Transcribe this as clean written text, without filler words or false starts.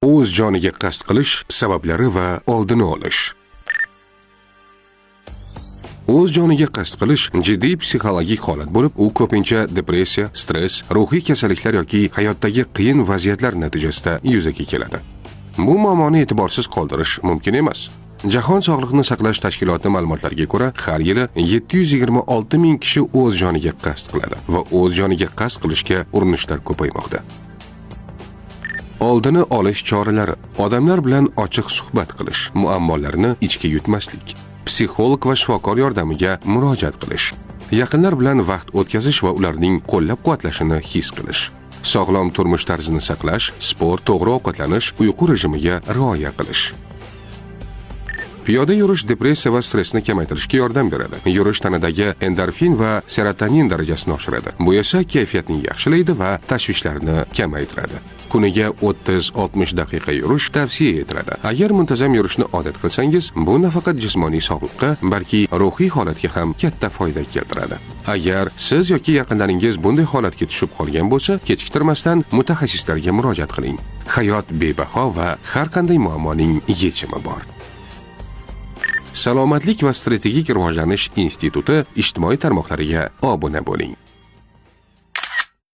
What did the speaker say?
o'z joniga qasd qilish sabablari va oldini olish. O'z joniga qasd qilish jiddiy psixologik holat bo'lib, u ko'pincha depressiya, stress, ruhiy kasalliklar yoki hayotdagi qiyin vaziyatlar natijasida yuzaga keladi. Bu muammoni e'tiborsiz qoldirish mumkin emas. Jahon Sog'liqni saqlash tashkiloti ma'lumotlariga ko'ra, har yili 726 ming kishi o'z joniga qasd qiladi va o'z joniga qasd qilishga urinishlar ko'paymoqda. Oldini olish choralari: odamlar bilan ochiq suhbat qilish, muammolarni ichga yutmaslik, psixolog va shifokor yordamiga murojaat qilish, yaqinlar bilan vaqt o'tkazish va ularning qo'llab-quvvatlashini his qilish, sog'lom turmush tarzini saqlash, sport, to'g'ri ovqatlanish, uyqu rejimiga rioya qilish. Piyoda yurish depressiya va stressni kamaytirishga yordam beradi. Yurish tanadagi endorfin va serotonin darajasini oshiradi. Bu esa kayfiyatni yaxshilaydi va tashvishlarni kamaytiradi. Kuniga 30-60 daqiqa yurish tavsiya etiladi. Agar muntazam yurishni odat qilsangiz, bu nafaqat jismoniy sog'liqqa, balki ruhiy holatga ham katta foyda keltiradi. Agar siz yoki yaqinlaringiz bunday holatga tushib qolgan bo'lsa, kechiktirmasdan mutaxassislarga murojaat qiling. Hayot bebaho va har qanday muammoning yechimi bor. Salomatlik va strategik rivojlanish instituti ijtimoiy tarmoqlariga obuna bo'ling.